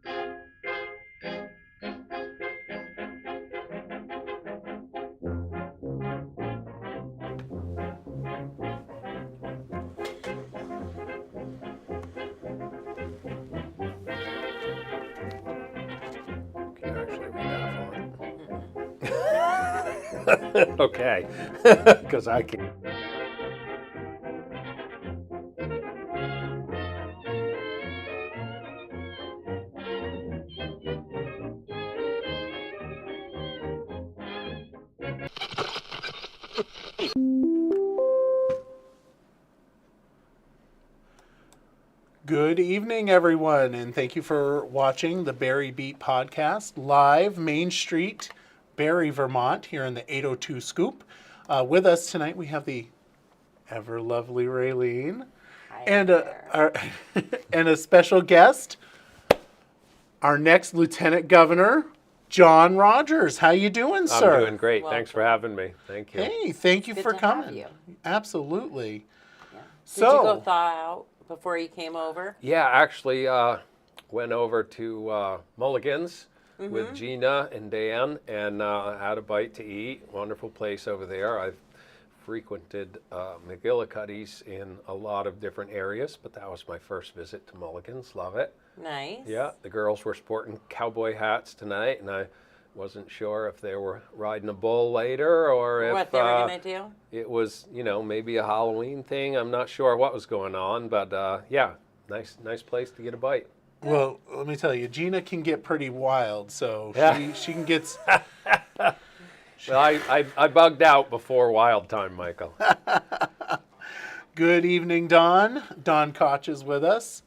Can you actually read that Mm-mm. font? Okay, because I can. Good evening, everyone, and thank you for watching the Barre Beat podcast live, Main Street, Barre, Vermont, here in the 802 Scoop. With us tonight, we have the ever lovely Raylene Hi and there. and a special guest, our next Lieutenant Governor, John Rodgers. How you doing, I'm sir? doing great. Thanks for having me. Thank you. Hey, thank you Good for to have coming. you. Absolutely. Yeah. So, Did you go thaw out before you came over? Yeah, actually went over to Mulligan's with Gina and Dan and had a bite to eat. Wonderful place over there. I've frequented McGillicuddy's in a lot of different areas, but that was my first visit to Mulligan's. Love it. Nice. Yeah, the girls were sporting cowboy hats tonight, and I wasn't sure if they were riding a bull later or if What they were going to do? it was, maybe a Halloween thing. I'm not sure what was going on, but yeah, nice place to get a bite. well, let me tell you, Gina can get pretty wild, so Yeah. she can get. Well, I bugged out before wild time, Michael. Good evening, Don. Don Koch is with us.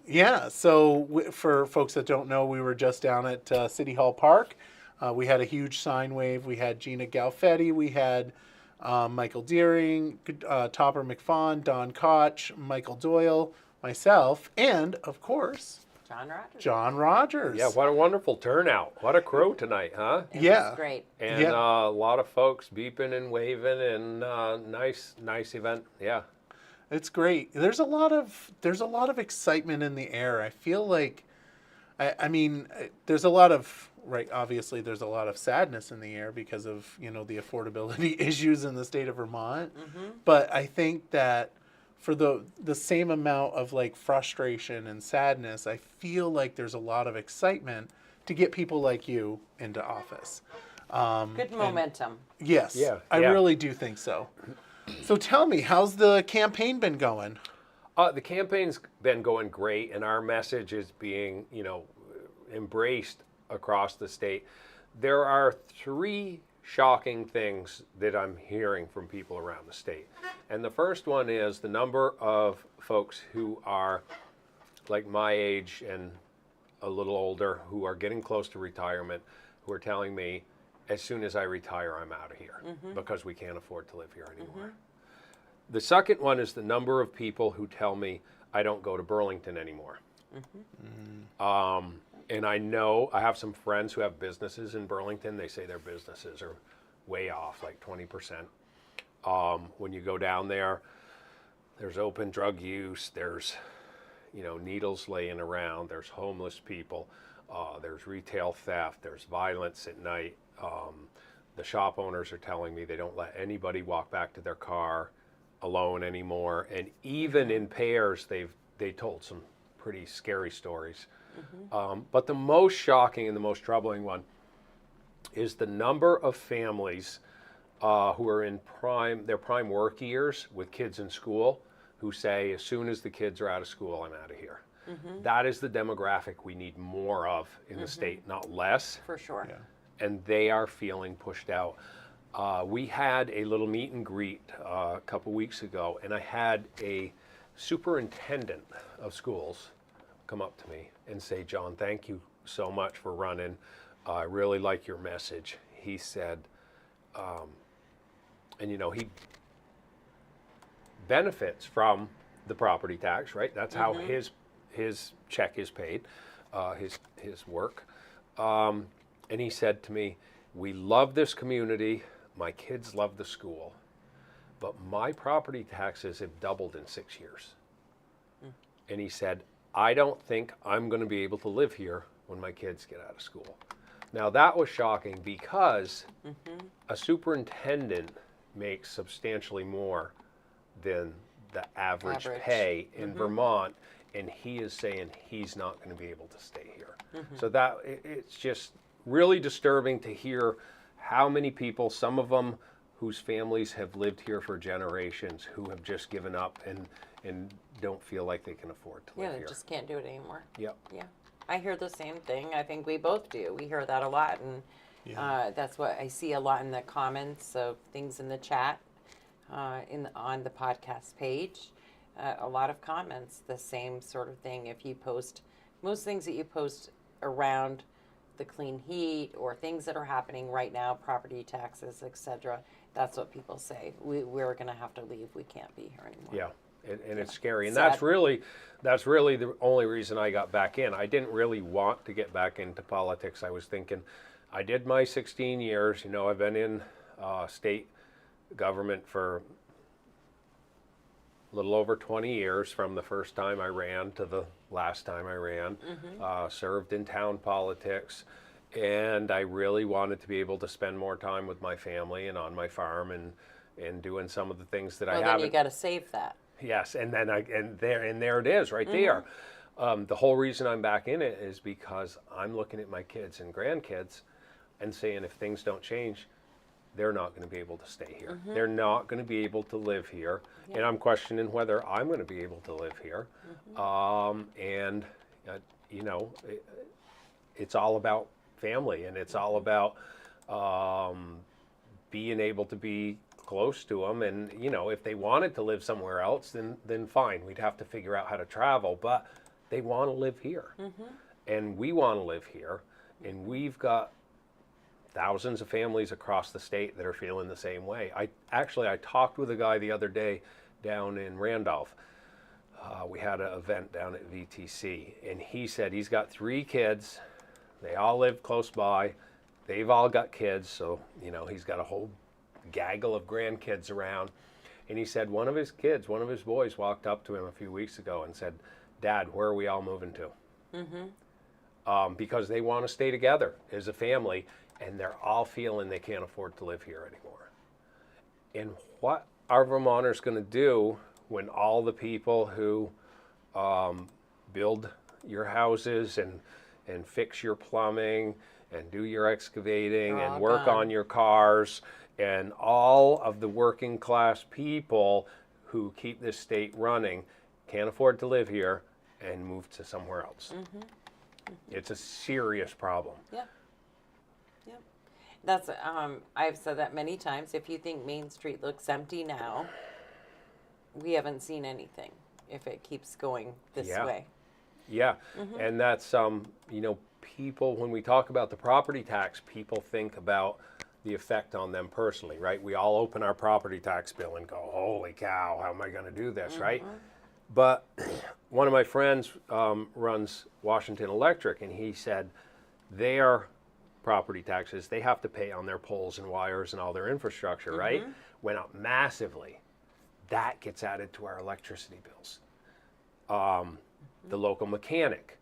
Yeah, so for folks that don't know, we were just down at City Hall Park. We had a huge sign wave. We had Gina Galfetti. We had Michael Deering, Topper McFawn, Don Koch, Michael Doyle, myself, and, of course, John Rodgers. John Rodgers. Yeah, what a wonderful turnout. What a crew tonight, huh? It Yeah. was great. And Yeah. a lot of folks beeping and waving, and nice event. Yeah. It's great. There's a lot of excitement in the air. I feel like, I mean, there's a lot of right. Obviously, there's a lot of sadness in the air because of the affordability issues in the state of Vermont. But I think that for the same amount of like frustration and sadness, I feel like there's a lot of excitement to get people like you into office. Good momentum. Yes, Yeah, I yeah. really do think so. So tell me, how's the campaign been going? The campaign's been going great, and our message is being, embraced across the state. There are three shocking things that I'm hearing from people around the state. And the first one is the number of folks who are like my age and a little older who are getting close to retirement who are telling me, as soon as I retire, I'm out of here because we can't afford to live here anymore. The second one is the number of people who tell me I don't go to Burlington anymore. And I know I have some friends who have businesses in Burlington. They say their businesses are way off, like 20%. When you go down there, there's open drug use, there's needles laying around, there's homeless people, there's retail theft, there's violence at night. The shop owners are telling me they don't let anybody walk back to their car alone anymore, and even in pairs, they told some pretty scary stories. But the most shocking and the most troubling one is the number of families who are in their prime work years with kids in school who say, as soon as the kids are out of school, I'm out of here. That is the demographic we need more of in the state, not less. For sure. Yeah. And they are feeling pushed out. We had a little meet and greet a couple weeks ago, and I had a superintendent of schools come up to me and say, John, thank you so much for running. I really like your message. He said, and he benefits from the property tax, right? That's how his check is paid, his work. And he said to me, we love this community. My kids love the school. But my property taxes have doubled in 6 years. And he said, I don't think I'm going to be able to live here when my kids get out of school. Now that was shocking because a superintendent makes substantially more than the average pay in Vermont, and he is saying he's not going to be able to stay here. So that it's just really disturbing to hear how many people, some of them whose families have lived here for generations, who have just given up and don't feel like they can afford to live Yeah, they here. just can't do it anymore. Yep. Yeah. I hear the same thing. I think we both do. We hear that a lot, and that's what I see a lot in the comments of things in the chat, on the podcast page. A lot of comments, the same sort of thing. If you post, most things that you post around the clean heat or things that are happening right now, property taxes, etc., that's what people say. We're going to have to leave. We can't be here anymore. Yeah, and it's scary. And Sad. that's really the only reason I got back in. I didn't really want to get back into politics. I was thinking, I did my 16 years. You know, I've been in state government for a little over 20 years, from the first time I ran to the last time I ran. Served in town politics. And I really wanted to be able to spend more time with my family and on my farm and doing some of the things that I haven't. Well, then you got to save that. Yes, and then there it is right there. The whole reason I'm back in it is because I'm looking at my kids and grandkids and saying, if things don't change, they're not going to be able to stay here. They're not going to be able to live here, and I'm questioning whether I'm going to be able to live here. You know, it's all about family, and it's all about being able to be close to them. And you know, if they wanted to live somewhere else, then fine, we'd have to figure out how to travel. But they want to live here, and we want to live here, and we've got thousands of families across the state that are feeling the same way. I talked with a guy the other day down in Randolph. We had an event down at VTC, and he said he's got 3 kids. They all live close by. They've all got kids, so you know, he's got a whole gaggle of grandkids around. And he said one of his boys walked up to him a few weeks ago and said, "Dad, where are we all moving to?" Because they want to stay together as a family, and they're all feeling they can't afford to live here anymore. And what are Vermonters going to do when all the people who build your houses and fix your plumbing and do your excavating They're and all work gone. on your cars, and all of the working class people who keep this state running can't afford to live here and move to somewhere else? It's a serious problem. Yeah. Yep. That's I've said that many times. If you think Main Street looks empty now, we haven't seen anything if it keeps going this way. Yeah, and that's you know, people, when we talk about the property tax, people think about the effect on them personally, right? We all open our property tax bill and go, "Holy cow, how am I going to do this?" Right? But one of my friends runs Washington Electric, and he said their property taxes they have to pay on their poles and wires and all their infrastructure, right, went up massively. That gets added to our electricity bills. The local mechanic,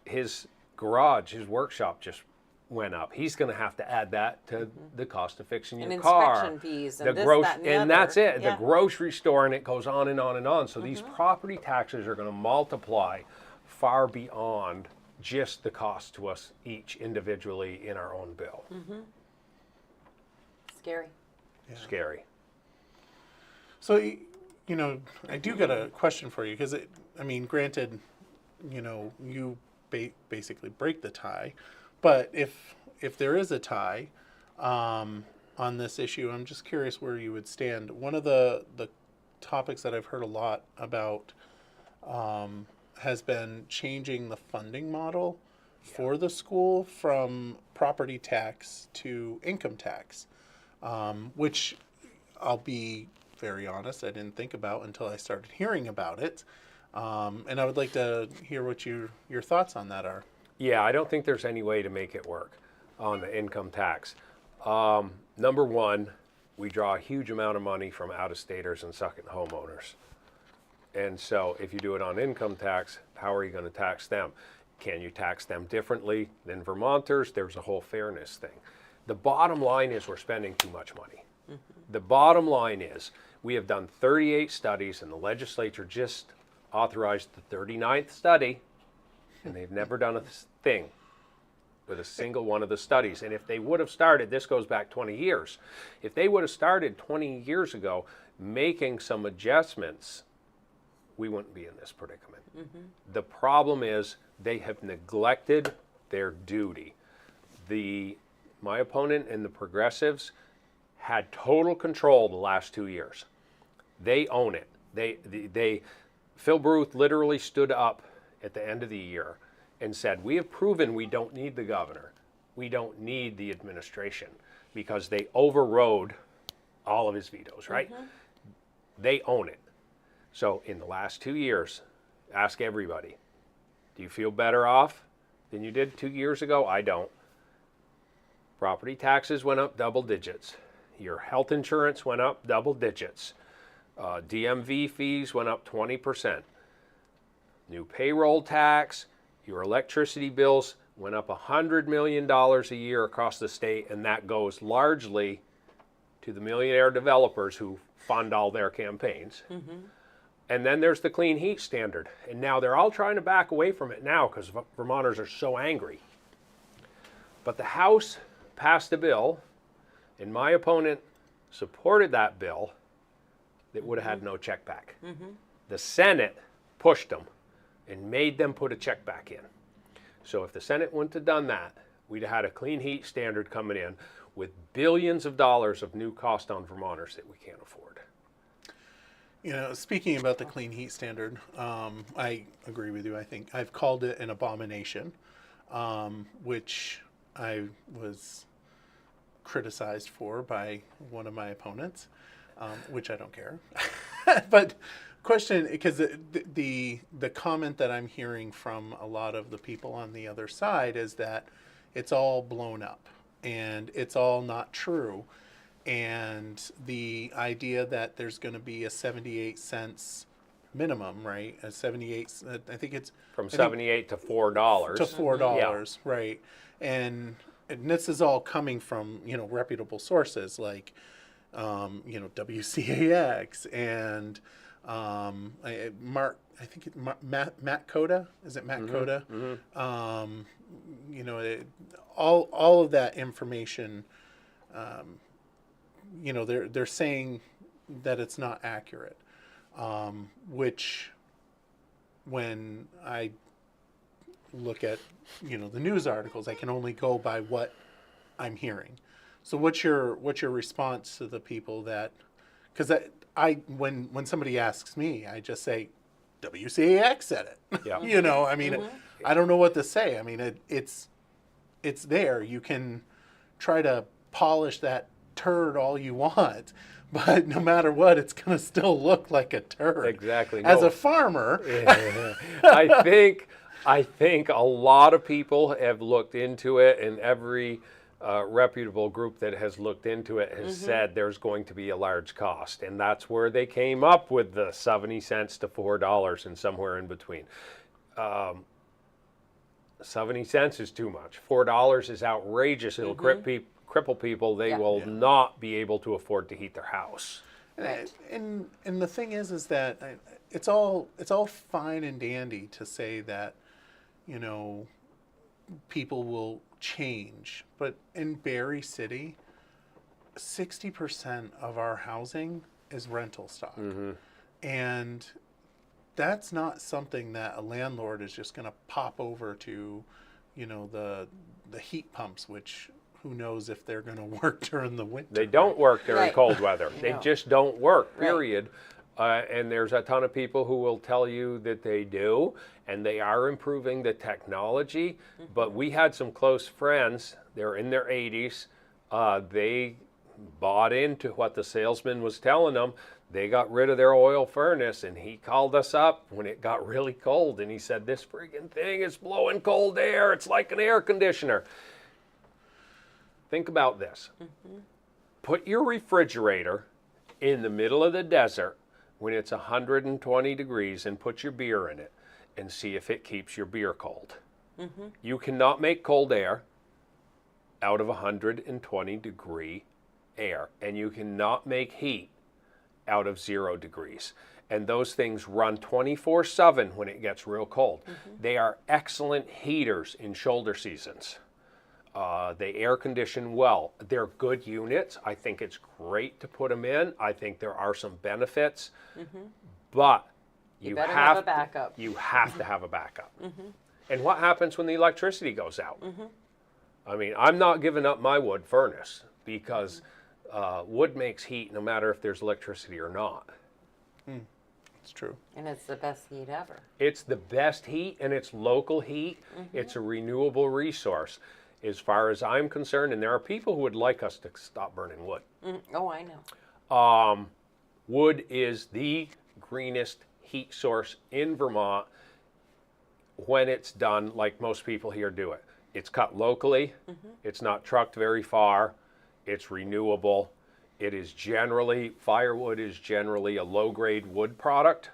his garage, his workshop just went up. He's going to have to add that to the cost of fixing your car. Inspection fees and The this, gross, that, and the and that's other. it. The grocery store, and it goes on and on and on. So these property taxes are going to multiply far beyond just the cost to us each individually in our own bill. Scary. Scary. So, you know, I do got a question for you because, I mean, granted, you know, you basically break the tie, but if there is a tie on this issue, I'm just curious where you would stand. One of the topics that I've heard a lot about has been changing the funding model for the school from property tax to income tax, which I'll be very honest, I didn't think about until I started hearing about it. And I would like to hear what your thoughts on that are. Yeah, I don't think there's any way to make it work on the income tax. Number one, we draw a huge amount of money from out-of-staters and second homeowners. And so if you do it on income tax, how are you going to tax them? Can you tax them differently than Vermonters? There's a whole fairness thing. The bottom line is we're spending too much money. The bottom line is we have done 38 studies, and the legislature just authorized the 39th study, and they've never done a thing with a single one of the studies. And if they would have started, this goes back 20 years, if they would have started 20 years ago making some adjustments, we wouldn't be in this predicament. The problem is they have neglected their duty. My opponent and the progressives had total control the last 2 years. They own it. Phil Booth literally stood up at the end of the year and said, we have proven we don't need the governor. We don't need the administration, because they overrode all of his vetoes, right? They own it. So in the last 2 years, ask everybody, do you feel better off than you did 2 years ago? I don't. Property taxes went up double digits. Your health insurance went up double digits. DMV fees went up 20%. New payroll tax, your electricity bills went up $100 million a year across the state, and that goes largely to the millionaire developers who fund all their campaigns. And then there's the clean heat standard. And now they're all trying to back away from it now because Vermonters are so angry. But the House passed a bill, and my opponent supported that bill, that would have had no check back. The Senate pushed them and made them put a check back in. So if the Senate wouldn't have done that, we'd have had a clean heat standard coming in with billions of dollars of new cost on Vermonters that we can't afford. You know, speaking about the clean heat standard, I agree with you. I think I've called it an abomination, which I was criticized for by one of my opponents, which I don't care. But question, because the comment that I'm hearing from a lot of the people on the other side is that it's all blown up and it's all not true. And the idea that there's going to be a 78 cents minimum, right? A 78, I think it's From 78 to $4. to $4, right? And this is all coming from, you know, reputable sources like, you know, WCAX and Matt Coda. Is it Matt Coda? You know, all of that information. You know, they're saying that it's not accurate, which when I look at, you know, the news articles, I can only go by what I'm hearing. So what's your response to the people that, because when somebody asks me, I just say WCAX said it. Yeah. You know, I mean, I don't know what to say. I mean, it's there. You can try to polish that turd all you want, but no matter what, it's going to still look like a turd. Exactly. As a farmer, I think a lot of people have looked into it, and every reputable group that has looked into it has said there's going to be a large cost, and that's where they came up with the 70 cents to $4 and somewhere in between. 70 cents is too much. $4 is outrageous. It'll cripple people. They will not be able to afford to heat their house. And the thing is that it's all fine and dandy to say that, you know, people will change, but in Barre City, 60% of our housing is rental stock, and that's not something that a landlord is just going to pop over to, you know, the heat pumps, which who knows if they're going to work during the winter. They don't work during cold weather. They No. just don't work, period. And there's a ton of people who will tell you that they do, and they are improving the technology. But we had some close friends, they're in their 80s, they bought into what the salesman was telling them. They got rid of their oil furnace, and he called us up when it got really cold, and he said, this friggin' thing is blowing cold air. It's like an air conditioner. Think about this. Put your refrigerator in the middle of the desert when it's 120 degrees and put your beer in it and see if it keeps your beer cold. You cannot make cold air out of 120 degree air, and you cannot make heat out of 0 degrees. And those things run 24/7 when it gets real cold. They are excellent heaters in shoulder seasons. They air condition well. They're good units. I think it's great to put them in. I think there are some benefits, but You better have a backup. You have to have a backup. And what happens when the electricity goes out? I mean, I'm not giving up my wood furnace because wood makes heat no matter if there's electricity or not. It's true. And it's the best heat ever. It's the best heat, and it's local heat. It's a renewable resource. As far as I'm concerned, and there are people who would like us to stop burning wood. Oh, I know. Wood is the greenest heat source in Vermont when it's done like most people here do it. It's cut locally. It's not trucked very far. It's renewable. It is generally, firewood is generally a low-grade wood product.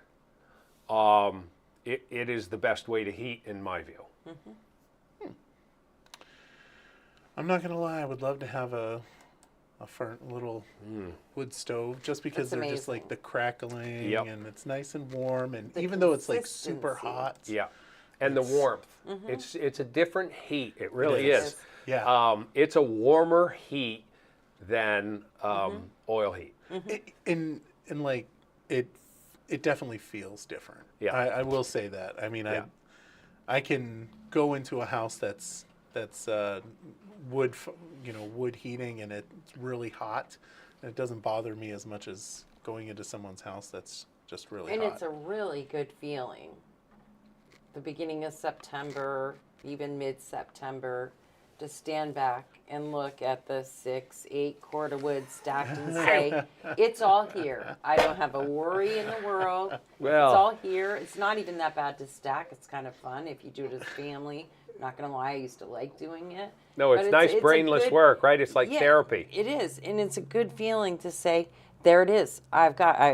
It is the best way to heat, in my view. I'm not gonna lie. I would love to have a little wood stove, just because That's they're just like amazing. the crackling, Yep. and it's nice and warm, and The even though it's like super consistency. hot. Yeah, and the warmth. It's a different heat. It really It is. is. Yeah. It's a warmer heat than oil heat. And like it definitely feels different. Yeah. I will say that. I mean, Yeah. I can go into a house that's wood, wood heating, and it's really hot, and it doesn't bother me as much as going into someone's house that's just really And hot. it's a really good feeling. The beginning of September, even mid-September, to stand back and look at the 6, 8 cord of wood stacked and say, it's all here. I don't have a worry in the world. Well- It's all here. It's not even that bad to stack. It's kind of fun if you do it as a family. I'm not going to lie, I used to like doing it. No, But it's nice a brainless good- work, right? It's like Yeah, therapy. It is, and it's a good feeling to say, there it is. I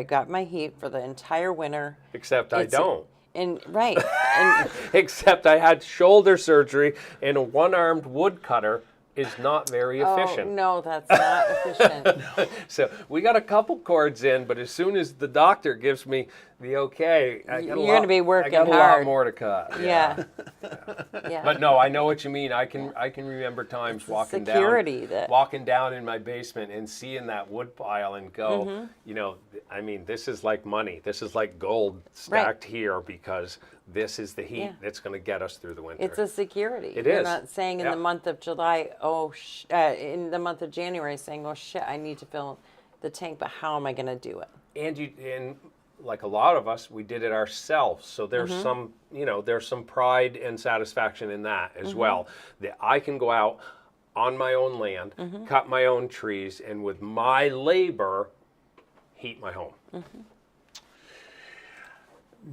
got my heat for the entire winter. Except I It's- don't. And right, and Except I had shoulder surgery, and a one-armed woodcutter is not very oh efficient. no, that's not efficient. So we got a couple cords in, but as soon as the doctor gives me the okay, You're gonna be working I got a lot hard. more to cut. Yeah, yeah. But no, I know what you mean. I can remember times It's the walking security down, that- walking down in my basement and seeing that wood pile and go, Mm-hmm. I mean, this is like money. This is like gold stacked here because this is the heat Yeah. that's going to get us through the winter. It's a security. It You're is. not saying in Yeah. the month of July, in the month of January, saying, oh shit, I need to fill the tank, but how am I going to do it? And like a lot of us, we did it ourselves. So there's some, there's some pride and satisfaction in that as well. That I can go out on my own land, cut my own trees, and with my labor, heat my home.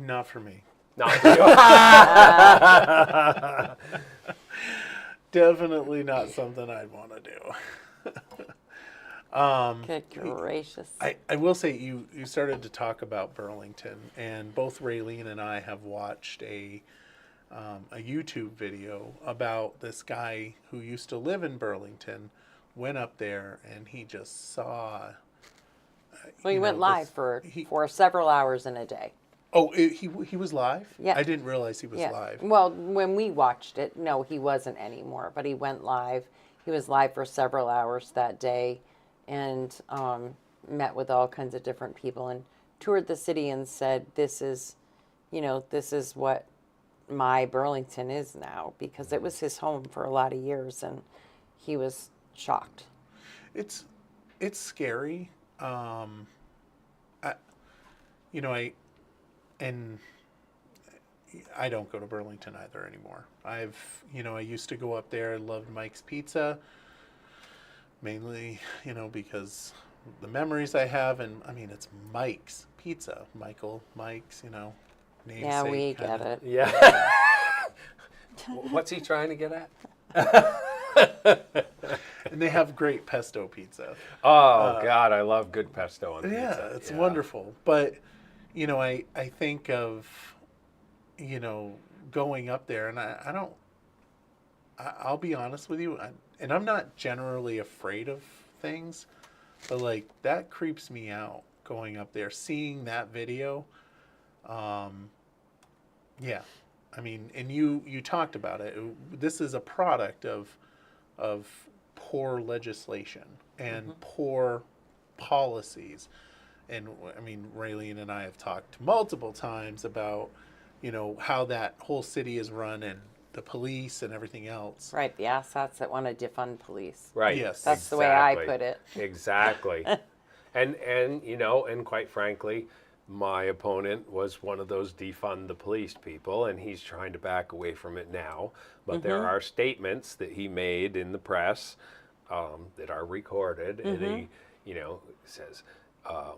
Not for me. Not for you. Definitely not something I'd want to do. Good gracious. I will say you started to talk about Burlington, and both Raylene and I have watched a YouTube video about this guy who used to live in Burlington, went up there, and he just saw. Well, he went live for he- several hours in a day. Oh, he was live? Yeah. I didn't realize he was Yeah. live. Well, when we watched it, no, he wasn't anymore, but he went live. He was live for several hours that day and met with all kinds of different people and toured the city and said, this is what my Burlington is now, because it was his home for a lot of years, and he was shocked. It's scary. I don't go to Burlington either anymore. I used to go up there. I loved Mike's Pizza, mainly, because the memories I have, and I mean, it's Mike's Pizza. Mike's, namesake. Yeah, we kinda. get it. Yeah. What's he trying to get at? And they have great pesto pizza. Oh, God, I love good pesto on pizza. Yeah, it's wonderful. But, I think of, going up there, and I don't, I'll be honest with you, and I'm not generally afraid of things, but like that creeps me out going up there, seeing that video. Um, yeah, I mean, and you talked about it. This is a product of poor legislation and poor policies. And I mean, Raylene and I have talked multiple times about, how that whole city is run and the police and everything else. Right, the assets that want to defund police. Right. Yes. That's the way I exactly. put it. Exactly. and and quite frankly, my opponent was one of those defund the police people, and he's trying to back away from it now. But there are statements that he made in the press that are recorded, and he, says, "Oh,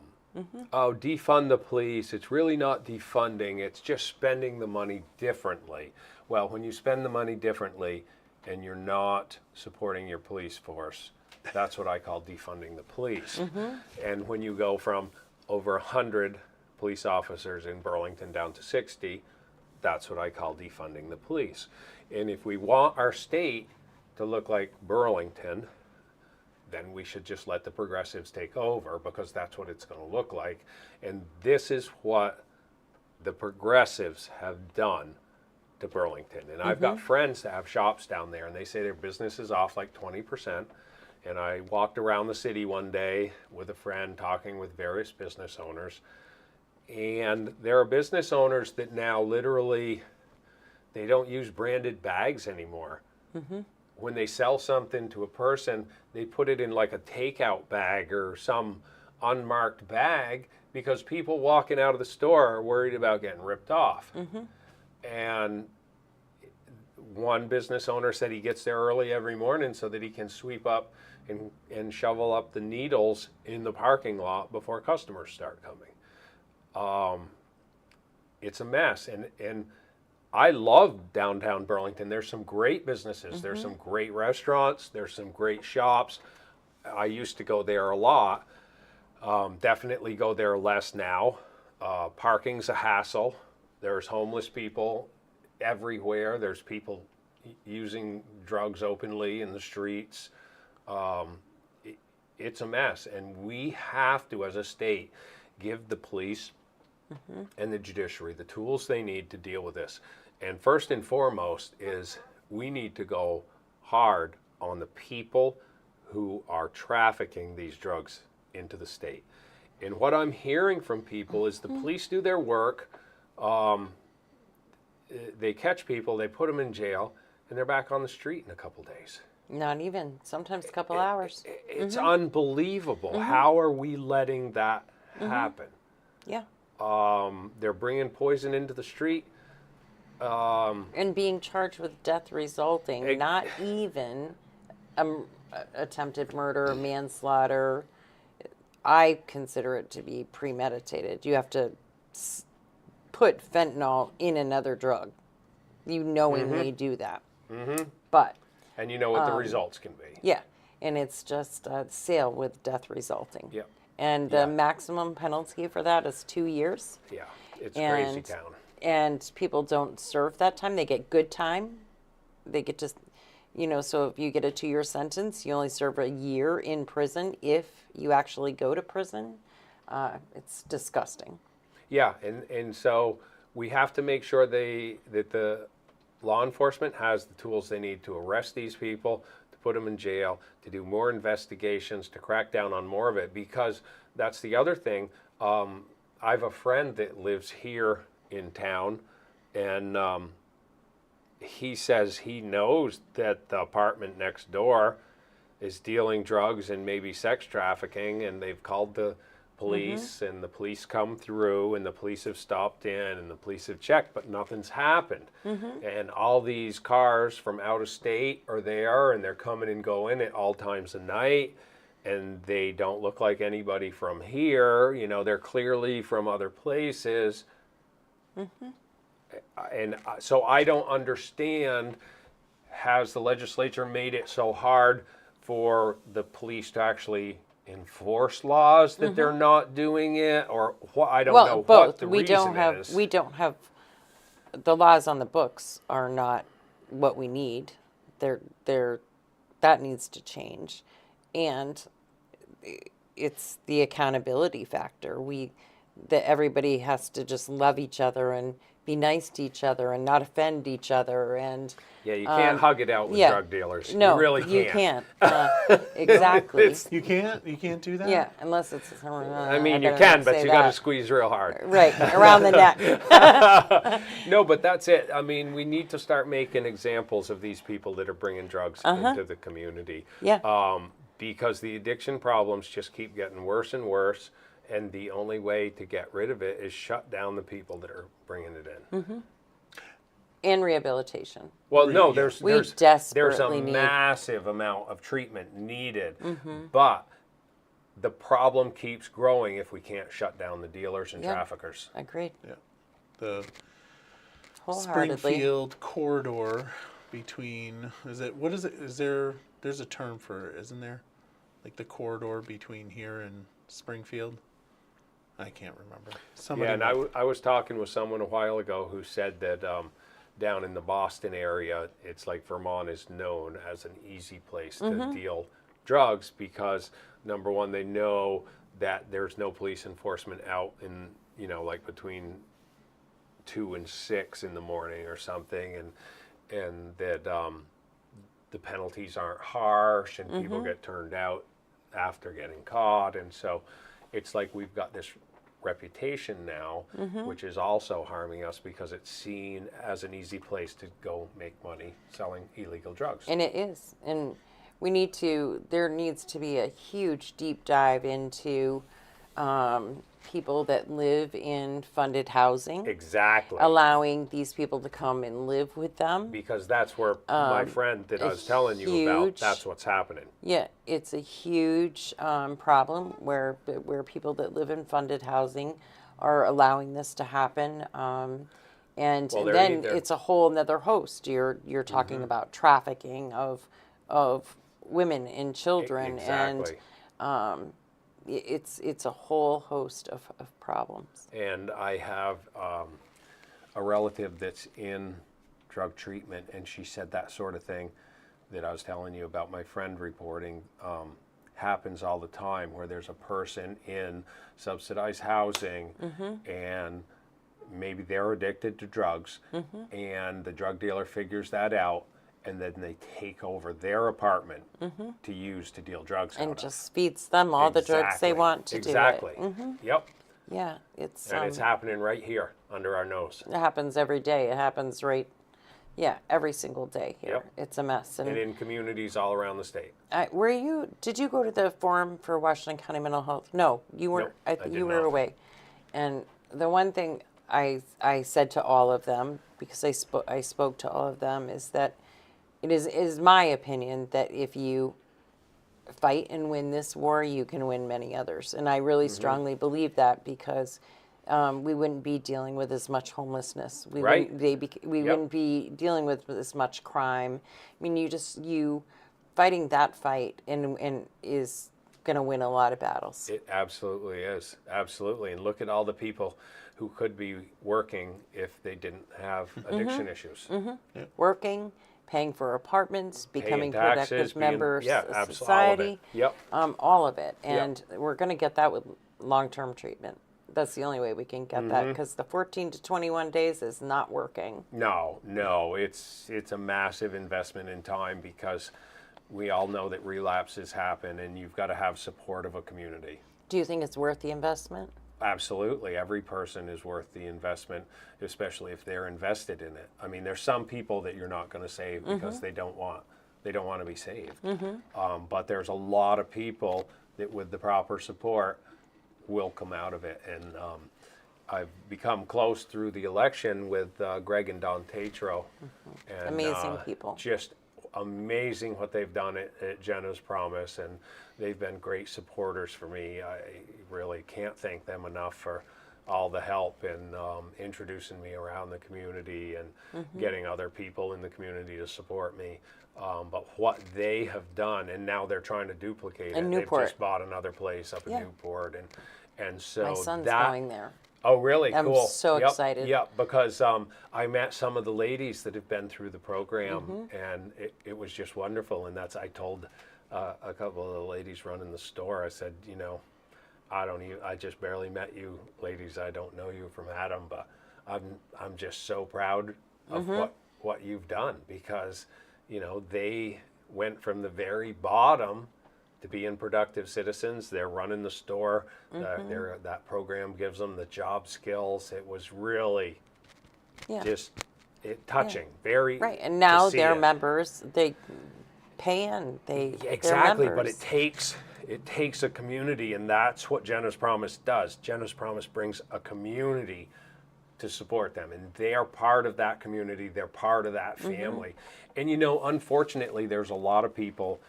defund the police. It's really not defunding. It's just spending the money differently." Well, when you spend the money differently and you're not supporting your police force, that's what I call defunding the police. And when you go from over 100 police officers in Burlington down to 60, that's what I call defunding the police. And if we want our state to look like Burlington, then we should just let the progressives take over, because that's what it's going to look like. And this is what the progressives have done to Burlington. And I've got friends that have shops down there, and they say their business is off like 20%. And I walked around the city one day with a friend talking with various business owners. And there are business owners that now literally, they don't use branded bags anymore. When they sell something to a person, they put it in like a takeout bag or some unmarked bag, because people walking out of the store are worried about getting ripped off. And one business owner said he gets there early every morning so that he can sweep up and shovel up the needles in the parking lot before customers start coming. It's a mess. And I love downtown Burlington. There's some great businesses. There's some great restaurants. There's some great shops. I used to go there a lot. Definitely go there less now. Parking's a hassle. There's homeless people everywhere. There's people using drugs openly in the streets. It's a mess. And we have to, as a state, give the police and the judiciary the tools they need to deal with this. And first and foremost is we need to go hard on the people who are trafficking these drugs into the state. And what I'm hearing from people is the police do their work. They catch people, they put them in jail, and they're back on the street in a couple days. Not even, sometimes a couple hours. It's unbelievable. How are we letting that happen? Yeah. They're bringing poison into the street. And being charged with death resulting, not even attempted murder, manslaughter. I consider it to be premeditated. You have to put fentanyl in another drug. You knowingly do that. But. And you know what the results can be. Yeah. And it's just a sale with death resulting. Yep. And the maximum penalty for that is 2 years. Yeah. It's crazy town. And people don't serve that time. They get good time. They get to, so if you get a 2-year sentence, you only serve a year in prison if you actually go to prison. It's disgusting. Yeah, and so we have to make sure that the law enforcement has the tools they need to arrest these people, to put them in jail, to do more investigations, to crack down on more of it, because that's the other thing. I have a friend that lives here in town, and he says he knows that the apartment next door is dealing drugs and maybe sex trafficking, and they've called the police, and the police come through, and the police have stopped in, and the police have checked, but nothing's happened. And all these cars from out of state are there, and they're coming and going at all times of night, and they don't look like anybody from here. They're clearly from other places. And so I don't understand, has the legislature made it so hard for the police to actually enforce laws that they're not doing it, or what? I don't Well, know both. what the We reason don't have. is. We don't have. The laws on the books are not what we need. They're that needs to change, and it's the accountability factor. That everybody has to just love each other and be nice to each other and not offend each other and Yeah, you can't hug it out with yeah. drug dealers. No, you really you can't. exactly. It's- You can't do that. Yeah, unless it's. I mean, you can, but you got to squeeze real hard. Right around the neck. No, but that's it. I mean, we need to start making examples of these people that are bringing drugs into the community. Yeah. Because the addiction problems just keep getting worse and worse, and the only way to get rid of it is shut down the people that are bringing it in. And rehabilitation. Well, no, Yeah. there's We there's desperately a need- massive amount of treatment needed, but the problem keeps growing if we can't shut down the dealers and Yeah. traffickers. Agreed. Yeah. The Wholeheartedly. Springfield corridor between what is it? There's a term for it, isn't there? Like the corridor between here and Springfield. I can't remember. Somebody Yeah, and I was talking with someone a while ago who said that down in the Boston area, it's like Vermont is known as an easy place to deal drugs because, number one, they know that there's no police enforcement out in, like between 2 and 6 in the morning or something, and that the penalties aren't harsh and people get turned out after getting caught, and so it's like we've got this reputation now, which is also harming us because it's seen as an easy place to go make money selling illegal drugs. And it is. And there needs to be a huge deep dive into people that live in funded housing. Exactly. Allowing these people to come and live with them. Because that's where my friend that I was telling you about, that's what's happening. Yeah, it's a huge problem where people that live in funded housing are allowing this to happen. And Well, they're then either- it's a whole nother host. You're talking about trafficking of women and children, Exactly. and it's a whole host of problems. And I have a relative that's in drug treatment, and she said that sort of thing that I was telling you about my friend reporting happens all the time, where there's a person in subsidized housing and maybe they're addicted to drugs, and the drug dealer figures that out, and then they take over their apartment to use to deal drugs And out just feeds them all the drugs they want to exactly. do it. Yep. Yeah, it's And it's happening right here under our nose. it happens every day. It happens every single day here. Yep. It's a mess. And in communities all around the state. Did you go to the forum for Washington County Mental Health? No, you weren't. Nope, I did you were not. away. And the one thing I said to all of them, because I spoke to all of them, is that it is my opinion that if you fight and win this war, you can win many others. And I really strongly believe that, because we wouldn't be dealing with as much homelessness. We Right. wouldn't be dealing with as much crime. I mean, you fighting that fight and is going to win a lot of battles. It absolutely is. Absolutely. And look at all the people who could be working if they didn't have addiction issues. Working, paying for apartments, becoming Paying taxes, productive being- members yeah, of absolutely, society. Yep. All of it. And we're going to get that with long-term treatment. That's the only way we can get that, because the 14 to 21 days is not working. No, it's a massive investment in time, because we all know that relapses happen, and you've got to have support of a community. Do you think it's worth the investment? Absolutely. Every person is worth the investment, especially if they're invested in it. I mean, there's some people that you're not going to save because they don't want to be saved. But there's a lot of people that, with the proper support, will come out of it. And I've become close through the election with Greg and Don Tatro. And, Amazing people. Just amazing what they've done at Jenna's Promise, and they've been great supporters for me. I really can't thank them enough for all the help and introducing me around the community and getting other people in the community to support me. But what they have done, and now they're trying to duplicate In it. Newport. They've just bought another place up in Yeah. Newport, and so My son's that. going there. Oh, really? I'm Cool. so Yep, excited. Yep, because I met some of the ladies that have been through the program, Mm-hmm. and it was just wonderful. And I told a couple of the ladies running the store, I said, I just barely met you ladies. I don't know you from Adam, but I'm just so proud of what you've done, because, they went from the very bottom to being productive citizens. They're running the store. That program gives them the job skills. It was really Yeah. just touching. Very Right, and now to see they're it. members. They pay in. They're Exactly, but members. it takes a community, and that's what Jenna's Promise does. Jenna's Promise brings a community to support them, and they are part of that community. They're part of that family. And unfortunately, there's a lot of people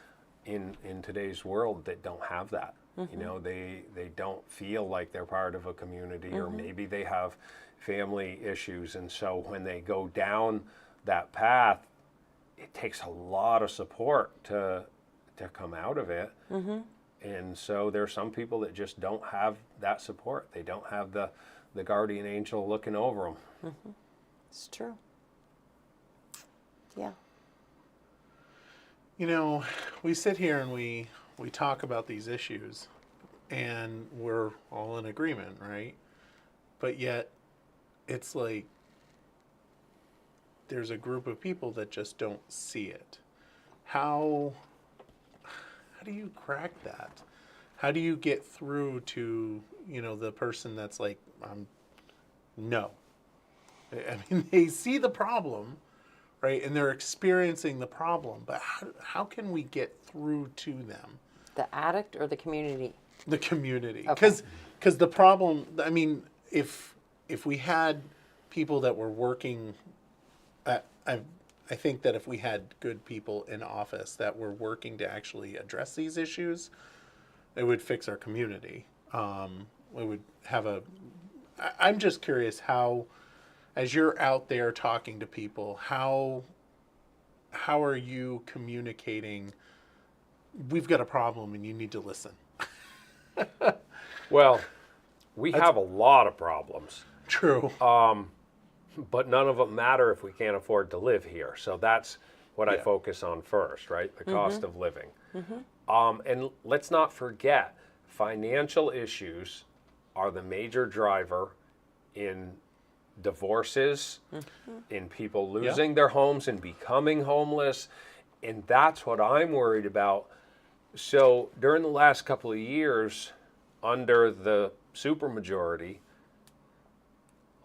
in today's world that don't have that. They don't feel like they're part of a community, or maybe they have family issues, and so when they go down that path, it takes a lot of support to come out of it. And so there's some people that just don't have that support. They don't have the guardian angel looking over them. It's true. Yeah. We sit here and we talk about these issues, and we're all in agreement, right? But yet, it's like there's a group of people that just don't see it. How do you crack that? How do you get through to, the person that's like, no. I mean, they see the problem, right? And they're experiencing the problem, but how can we get through to them? The addict or the community? The community. Okay. Because the problem, I mean, if we had people that were working, I think that if we had good people in office that were working to actually address these issues, it would fix our community. We would have I'm just curious how, as you're out there talking to people, how are you communicating, we've got a problem and you need to listen? Well, we have a lot of problems. True. But none of them matter if we can't afford to live here. So that's what I Yeah. focus on first, right? The cost of living. And let's not forget, financial issues are the major driver in divorces, in people losing their homes and becoming homeless. And that's what I'm worried about. So during the last couple of years, under the supermajority,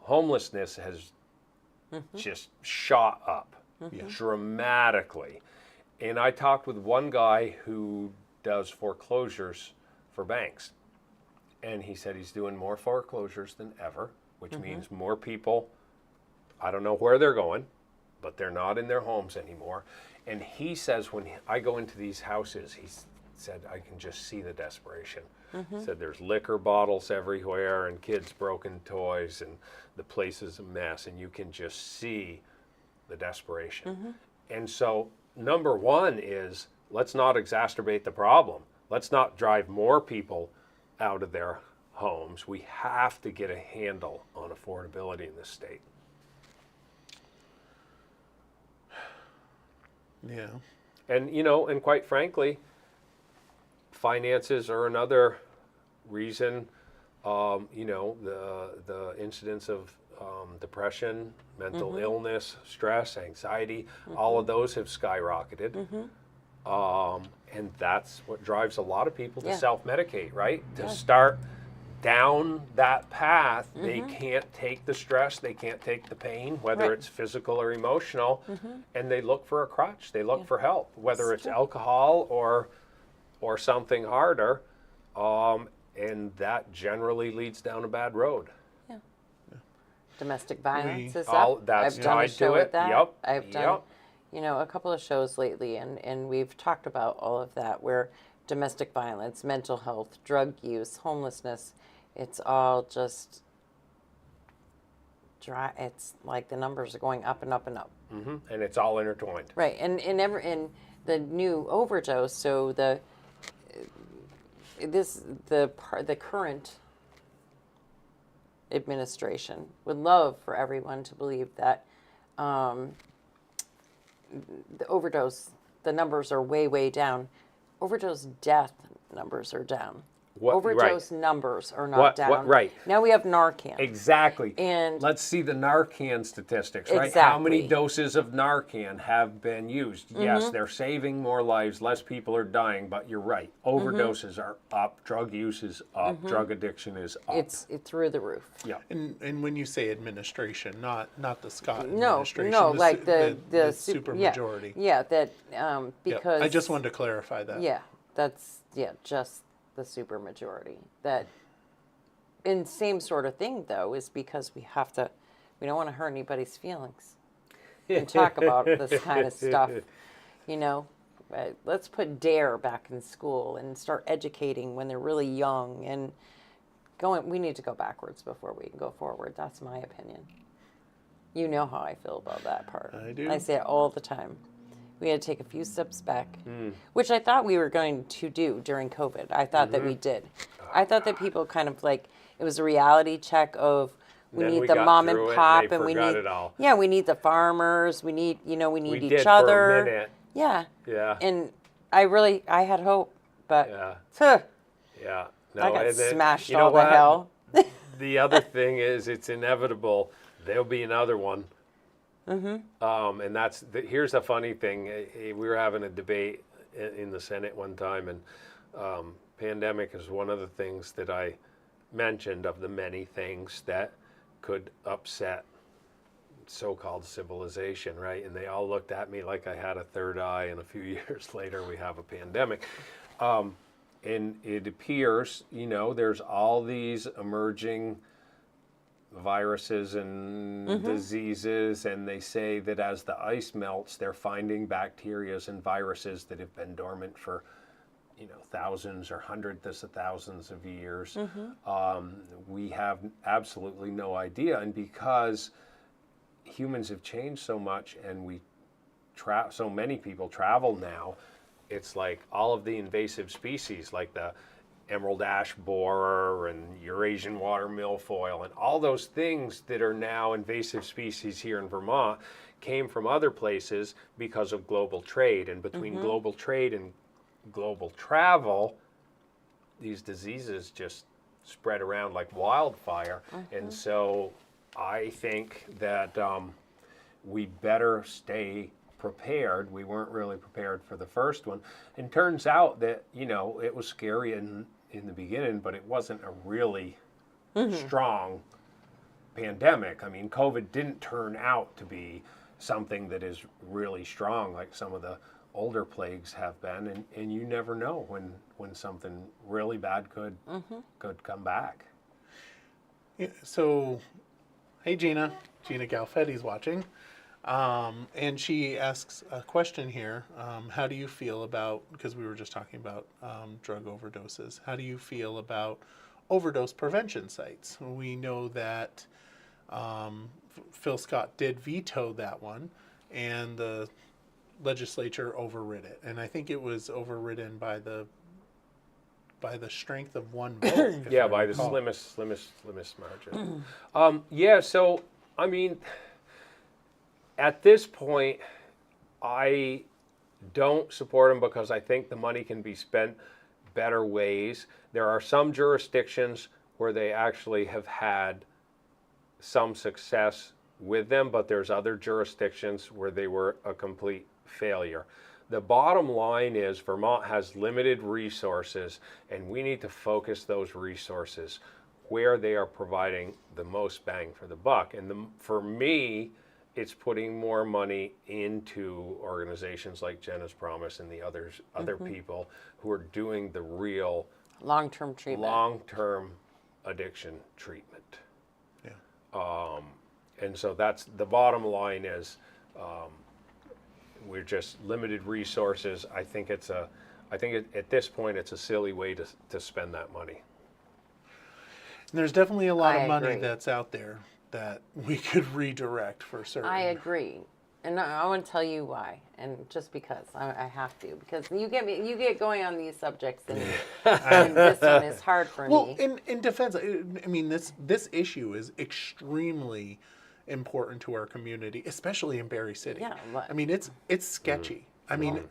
homelessness has just shot up dramatically. And I talked with one guy who does foreclosures for banks. And he said he's doing more foreclosures than ever, which means more people, I don't know where they're going, but they're not in their homes anymore. And he says when I go into these houses, he said, I can just see the desperation. He said there's liquor bottles everywhere and kids' broken toys, and the place is a mess, and you can just see the desperation. And so number one is, let's not exacerbate the problem. Let's not drive more people out of their homes. We have to get a handle on affordability in this state. Yeah. And, and quite frankly, finances are another reason. The incidence of depression, mental illness, stress, anxiety, all of those have skyrocketed. And that's what drives a lot of people to self-medicate, right? To start down that path. They can't take the stress, they can't take the pain, whether it's physical or emotional, and they look for a crutch. They look for help, whether it's alcohol or something harder, and that generally leads down a bad road. Domestic violence is all up. that's I've done a tied to show it. with that. Yep. I've done, a couple of shows lately, and we've talked about all of that, where domestic violence, mental health, drug use, homelessness, it's all just it's like the numbers are going up and up and up. And it's all intertwined. Right, and the new overdose. So the current administration would love for everyone to believe that the overdose, the numbers are way down. Overdose death numbers are down. Overdose numbers are not down. Right. Now we have Narcan. Exactly. And let's see the Narcan statistics, right? How many doses of Narcan have been used? Yes, they're saving more lives, less people are dying, but you're right. Overdoses are up, drug use is up, drug addiction is up. It's through the roof. Yeah. And when you say administration, not the Scott No, administration. like the super yeah, majority. Yeah, that because I just wanted to clarify that. Yeah, that's just the super majority. That, and same sort of thing though, is because we don't want to hurt anybody's feelings and talk about this kind of stuff. You know, let's put DARE back in school and start educating when they're really young and we need to go backwards before we can go forward. That's my opinion. You know how I feel about that part. I do. I say it all the time. We had to take a few steps back, which I thought we were going to do during COVID. I thought that we did. I thought that people kind of like, it was a reality check of we need the mom and pop and we need, we need the farmers. We need, we need each other. For a minute. Yeah. Yeah. And I had hope, but yeah. No, I got smashed you know all what? the hell. The other thing is, it's inevitable. There'll be another one. And here's the funny thing. We were having a debate in the Senate one time, and pandemic is one of the things that I mentioned of the many things that could upset so-called civilization, right? And they all looked at me like I had a third eye, and a few years later we have a pandemic. And it appears, there's all these emerging viruses and diseases, and they say that as the ice melts, they're finding bacteria and viruses that have been dormant for thousands or hundreds of thousands of years. We have absolutely no idea, and because humans have changed so much and so many people travel now, it's like all of the invasive species like the emerald ash borer and Eurasian water milfoil and all those things that are now invasive species here in Vermont came from other places because of global trade. And between global trade and global travel, these diseases just spread around like wildfire. And so I think that we better stay prepared. We weren't really prepared for the first one. And turns out that, it was scary in the beginning, but it wasn't a really strong pandemic. I mean, COVID didn't turn out to be something that is really strong like some of the older plagues have been, and you never know when something really bad could come back. Yeah, so, hey Gina Galfetti's watching, and she asks a question here. How do you feel about, because we were just talking about drug overdoses, how do you feel about overdose prevention sites? We know that Phil Scott did veto that one, and the legislature overrid it, and I think it was overridden by the strength of one vote. Yeah, by the slimmest margin. So I mean, at this point, I don't support them because I think the money can be spent better ways. There are some jurisdictions where they actually have had some success with them, but there's other jurisdictions where they were a complete failure. The bottom line is Vermont has limited resources, and we need to focus those resources where they are providing the most bang for the buck. And for me, it's putting more money into organizations like Jenna's Promise and the other people who are doing the real long-term treatment, long-term addiction treatment. Yeah. And so that's the bottom line is we're just limited resources. I think at this point it's a silly way to spend that money. And there's definitely a lot I of money agree. that's out there that we could redirect for certain. I agree. And I want to tell you why, and just because I have to, because you get going on these subjects, and this one is hard for Well, me. in defense, I mean, this issue is extremely important to our community, especially in Barre City. Yeah, I mean, it's sketchy. I mean,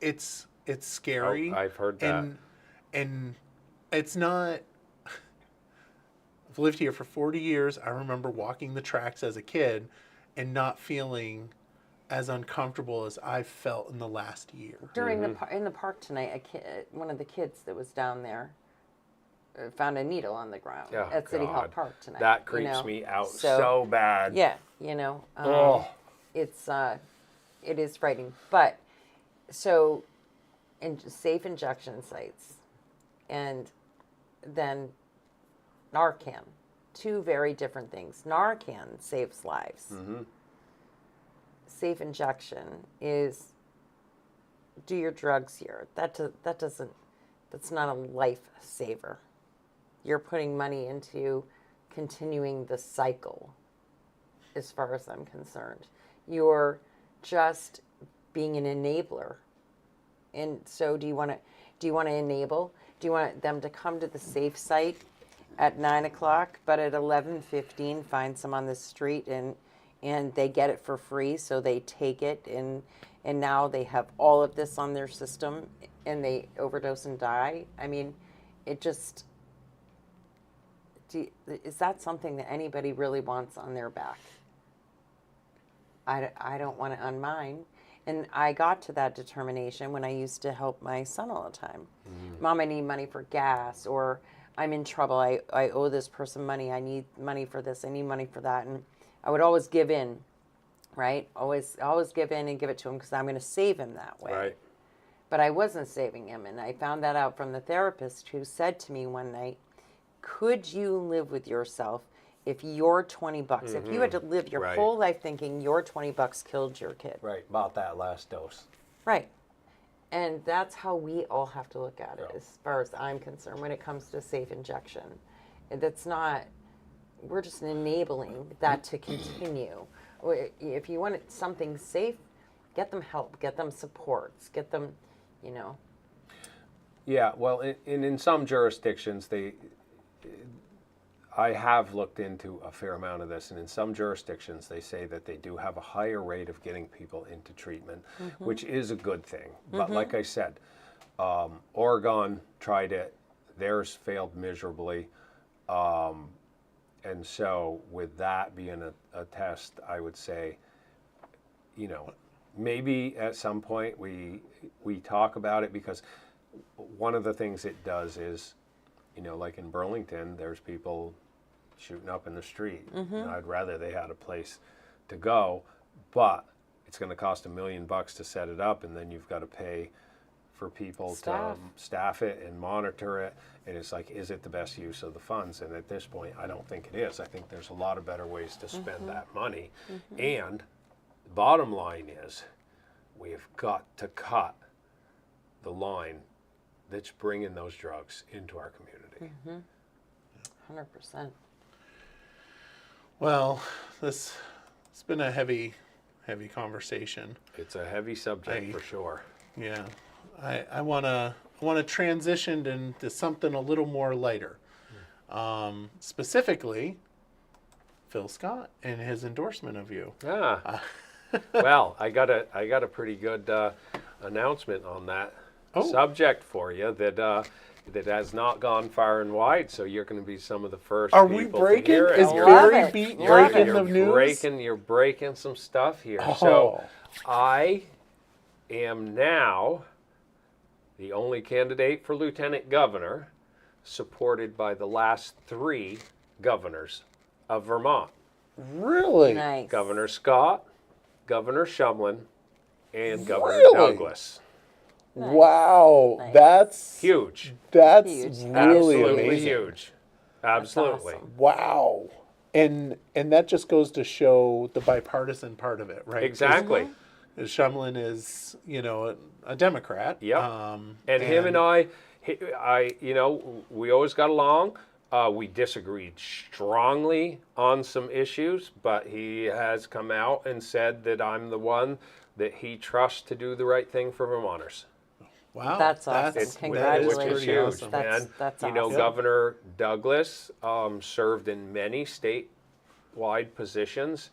it's scary. Oh, I've heard that. And it's not. I've lived here for 40 years. I remember walking the tracks as a kid and not feeling as uncomfortable as I've felt in the last year. During in the park tonight, one of the kids that was down there found a needle on the ground Oh, at City Hall God. Park tonight. That creeps me out so bad. Yeah, Oh. it's it is frightening. But so, safe injection sites, and then Narcan, two very different things. Narcan saves lives. Safe injection is do your drugs here. That's not a life saver. You're putting money into continuing the cycle, as far as I'm concerned. You're just being an enabler. And so do you want to enable? Do you want them to come to the safe site at 9:00, but at 11:15 find some on the street and they get it for free, so they take it and now they have all of this on their system and they overdose and die? I mean, it just is that something that anybody really wants on their back? I don't want it on mine. And I got to that determination when I used to help my son all the time. Mom, I need money for gas, or I'm in trouble. I owe this person money. I need money for this. I need money for that. And I would always give in, right? Always give in and give it to him because I'm going to save him that way. Right. But I wasn't saving him. And I found that out from the therapist who said to me one night, could you live with yourself if your 20 bucks, if you had to live your Right. whole life thinking your 20 bucks killed your kid? Right, about that last dose. Right. And that's how we all have to look at it, Yeah. as far as I'm concerned, when it comes to safe injection. And that's not, we're just enabling that to continue. If you want something safe, get them help, get them supports, get them, Yeah, well, in some jurisdictions, I have looked into a fair amount of this, and in some jurisdictions, they say that they do have a higher rate of getting people into treatment, which is a good thing. But like I said, Oregon tried it; theirs failed miserably. And so, with that being a test, I would say, maybe at some point we talk about it, because one of the things it does is, like in Burlington, there's people shooting up in the street. And I'd rather they had a place to go, but it's going to cost $1 million to set it up, and then you've got to pay for people to staff it and monitor it. And it's like, is it the best use of the funds? And at this point, I don't think it is. I think there's a lot of better ways to spend that money. And the bottom line is, we have got to cut the line that's bringing those drugs into our community. 100%. Well, it's been a heavy conversation. It's a heavy subject for sure. Yeah, I wanna transition into something a little more lighter. Specifically, Phil Scott and his endorsement of you. Ah. Well, I got a pretty good announcement on that subject for you that has not gone far and wide. So you're going to be some of the first. Are people we to breaking? hear it. Is You're- Barry breaking the news? You're breaking some stuff here. Oh. So I am now the only candidate for lieutenant governor supported by the last 3 governors of Vermont. Really? Nice. Governor Scott, Governor Shumlin, and Governor Really? Douglas. Wow, Nice. that's Huge. That's Huge. really Absolutely amazing. huge. Absolutely. awesome. Wow, and that just goes to show the bipartisan part of it, right? Exactly. Shumlin is, a Democrat. Yep. And him and I, we always got along. We disagreed strongly on some issues, but he has come out and said that I'm the one that he trusts to do the right thing for Vermonters. Wow, That's awesome. that is Congratulations. Which is pretty huge. awesome. And, That's you know, awesome. Governor Douglas served in many statewide positions,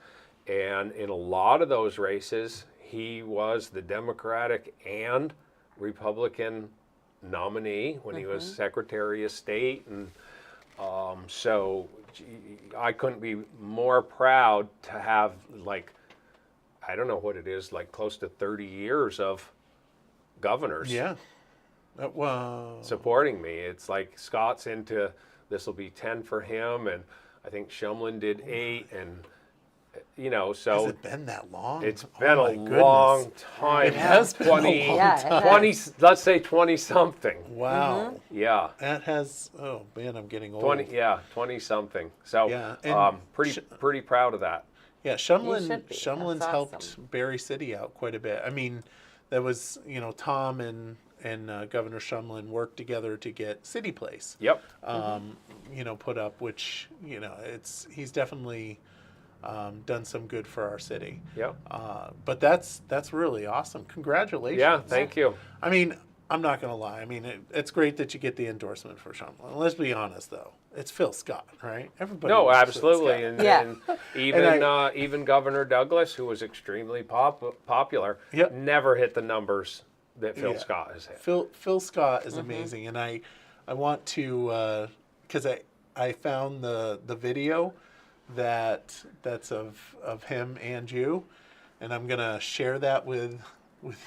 and in a lot of those races, he was the Democratic and Republican nominee when he was Secretary of State. And so I couldn't be more proud to have, like, I don't know what it is, like close to 30 years of governors Yeah. Wow. supporting me. It's like Scott's into, this will be 10 for him, and I think Shumlin did 8, and you know, Has so it been that long? it's Oh been my a goodness. long time. It has been a 20, long Yeah, it time. has. 20, let's say 20 something. Wow. Yeah. That has. Oh man, I'm getting old. 20 something. So Yeah, and pretty proud of that. Yeah, You Shumlin's should be. That's helped awesome. Barre City out quite a bit. I mean, that was Tom and Governor Shumlin worked together to get City Place. Yep. Put up, which he's definitely done some good for our city. Yep. But that's really awesome. Congratulations. Yeah, thank you. I mean, I'm not gonna lie. I mean, it's great that you get the endorsement for Shumlin. Let's be honest, though. It's Phil Scott, right? Everybody. No, loves Phil absolutely, Scott. and, Yeah. and even And even Governor Douglas, who was extremely popular, Yep. never hit the numbers that Phil Yeah. Scott has hit. Phil Scott is amazing, and I want to because I found the video that's of him and you, and I'm gonna share that with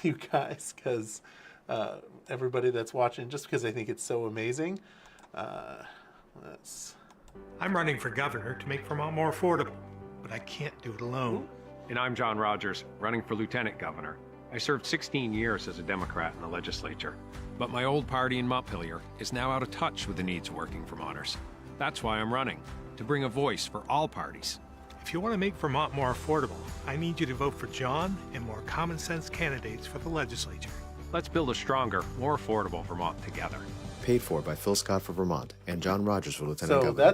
you guys because everybody that's watching, just because I think it's so amazing. I'm running for governor to make Vermont more affordable, but I can't do it alone. And I'm John Rodgers, running for lieutenant governor. I served 16 years as a Democrat in the legislature, but my old party in Montpelier is now out of touch with the needs of working Vermonters. That's why I'm running, to bring a voice for all parties. If you want to make Vermont more affordable, I need you to vote for John and more common sense candidates for the legislature. Let's build a stronger, more affordable Vermont together. Paid for by Phil Scott for Vermont and John Rodgers for Lieutenant So Governor.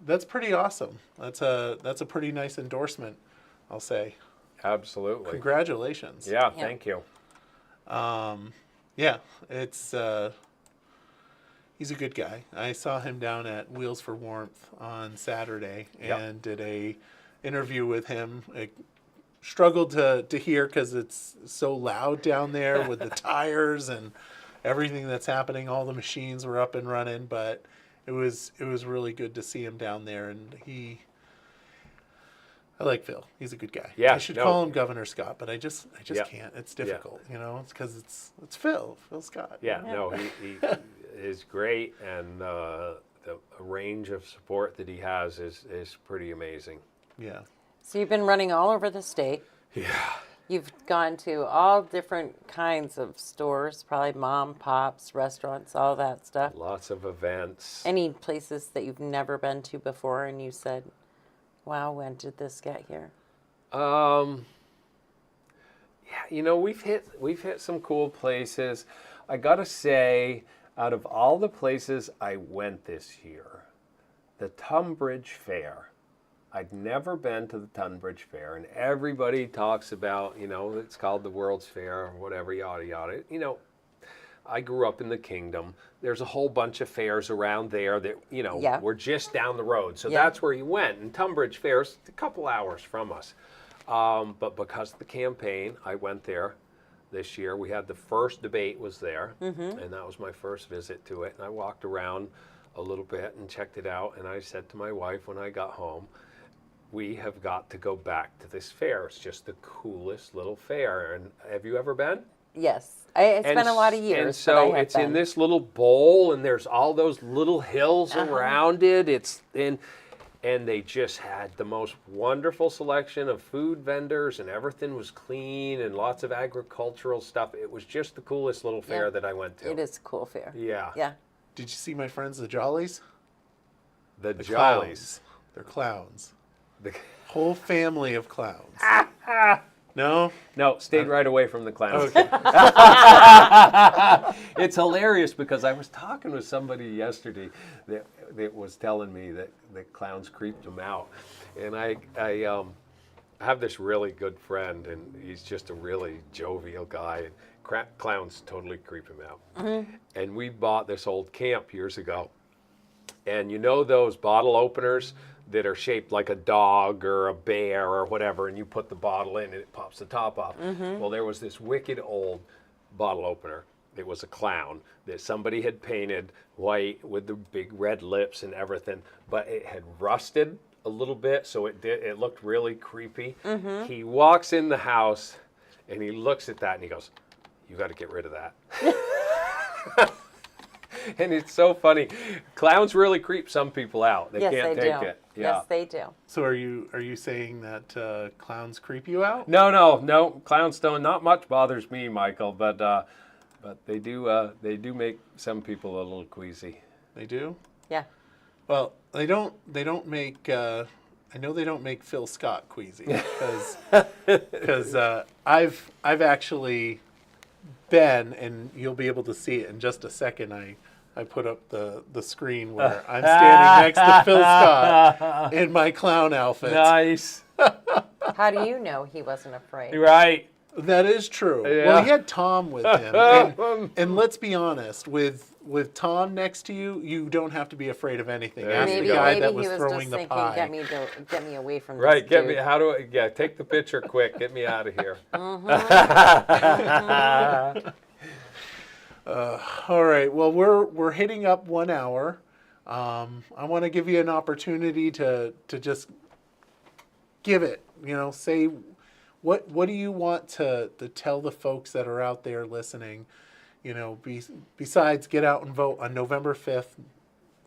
that's pretty awesome. That's a pretty nice endorsement, I'll say. Absolutely. Congratulations. Yeah, Yeah. thank you. Yeah, it's he's a good guy. I saw him down at Wheels for Warmth on Saturday and did a interview with him. I struggled to hear because it's so loud down there with the tires and everything that's happening. All the machines were up and running, but it was really good to see him down there. And I like Phil. He's a good guy. Yeah, I should no. call him Governor Scott, but I just Yeah. can't. It's difficult, It's because it's Phil Scott. Yeah, no, he is great, and the range of support that he has is pretty amazing. Yeah. So you've been running all over the state. Yeah. You've gone to all different kinds of stores, probably mom, pops, restaurants, all that stuff. Lots of events. Any places that you've never been to before and you said, wow, when did this get here? Yeah, we've hit some cool places. I gotta say, out of all the places I went this year, the Tunbridge Fair. I'd never been to the Tunbridge Fair, and everybody talks about, it's called the World's Fair or whatever, yada yada. I grew up in the Kingdom. There's a whole bunch of fairs around there that, Yeah. were just down the road. So Yeah. that's where you went. And Tunbridge Fair's a couple hours from us. But because of the campaign, I went there this year. We had the first debate was there, and that was my first visit to it. And I walked around a little bit and checked it out. And I said to my wife when I got home, we have got to go back to this fair. It's just the coolest little fair. And have you ever been? Yes. It's been a lot of years. And but so I have it's in been. this little bowl, and there's all those little hills around it. And they just had the most wonderful selection of food vendors, and everything was clean, and lots of agricultural stuff. It was just the coolest little fair Yeah. that I went to. It is a cool fair. Yeah. Yeah. Did you see my friends, the Jollies? The The Jollies. clowns. They're clowns. The- Whole family of clowns. No? No, stayed right away from the clowns. Okay. It's hilarious because I was talking with somebody yesterday that was telling me that the clowns creeped him out. And I have this really good friend, and he's just a really jovial guy. And clowns totally creep him out. And we bought this old camp years ago. And you know those bottle openers that are shaped like a dog or a bear or whatever, and you put the bottle in and it pops the top off. Well, there was this wicked old bottle opener. It was a clown that somebody had painted white with the big red lips and everything, but it had rusted a little bit, so it looked really creepy. He walks in the house and he looks at that and he goes, "You got to get rid of that." And it's so funny. Clowns really creep some people out. They Yes, can't they take do. it. Yeah. Yes, they do. So are you saying that clowns creep you out? No. Clowns don't. Not much bothers me, Michael, but they do make some people a little queasy. They do? Yeah. Well, they don't make. I know they don't make Phil Scott queasy because I've actually been, and you'll be able to see it in just a second. I put up the screen where I'm standing next to Phil Scott in my clown outfit. Nice. How do you know he wasn't afraid? Right. That is true. Yeah. Well, he had Tom with him, and let's be honest, with Tom next to you, you don't have to be afraid of anything. There Ask you the go. guy Maybe that he was was throwing just the thinking, pie. get me away from Right. this Get dude. me. Take the picture quick. Get me out of here. All right. Well, we're hitting up 1 hour. I want to give you an opportunity to just give it. Say what do you want to tell the folks that are out there listening? Besides get out and vote on November 5th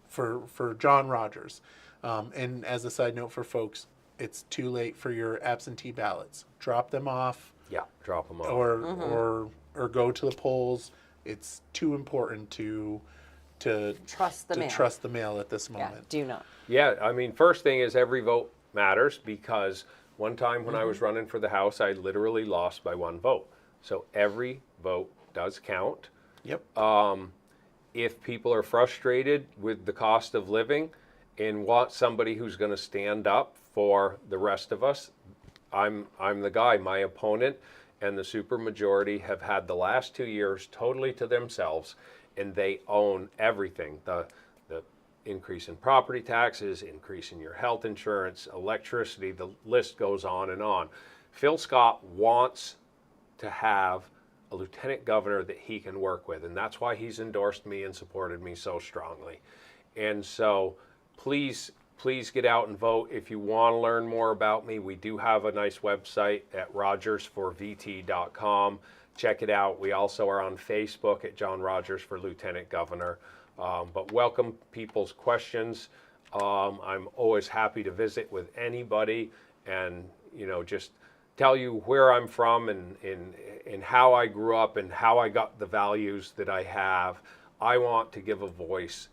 for John Rodgers. And as a side note for folks, it's too late for your absentee ballots. Drop them off. Yeah. Drop them off. Or go to the polls. It's too important to Trust the mail. trust the mail at this Yeah, moment. do not. Yeah, I mean, first thing is every vote matters because one time when I was running for the House, I literally lost by 1 vote. So every vote does count. Yep. If people are frustrated with the cost of living and want somebody who's going to stand up for the rest of us, I'm the guy. My opponent and the supermajority have had the last 2 years totally to themselves, and they own everything. The increase in property taxes, increase in your health insurance, electricity, the list goes on and on. Phil Scott wants to have a lieutenant governor that he can work with, and that's why he's endorsed me and supported me so strongly. And so please get out and vote. If you want to learn more about me, we do have a nice website at rodgersforvt.com. Check it out. We also are on Facebook at John Rodgers for Lieutenant Governor. But welcome people's questions. I'm always happy to visit with anybody and, just tell you where I'm from and how I grew up and how I got the values that I have. I want to give a voice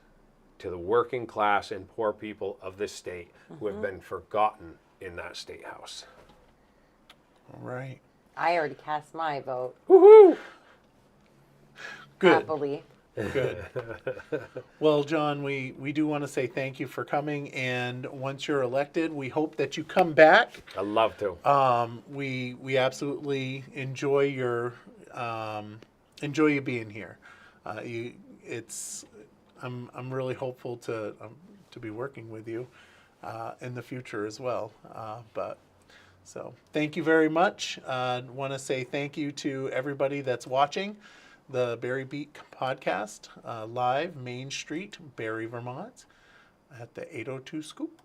to the working class and poor people of this state who have been forgotten in that state house. All right. I already cast my vote. Woohoo! Good. Happily. Good. Well, John, we do want to say thank you for coming, and once you're elected, we hope that you come back. I'd love to. We absolutely enjoy you being here. I'm really hopeful to be working with you in the future as well. So thank you very much. I want to say thank you to everybody that's watching the Barre Beat podcast live, Main Street, Barre, Vermont, at the 802 Scoop.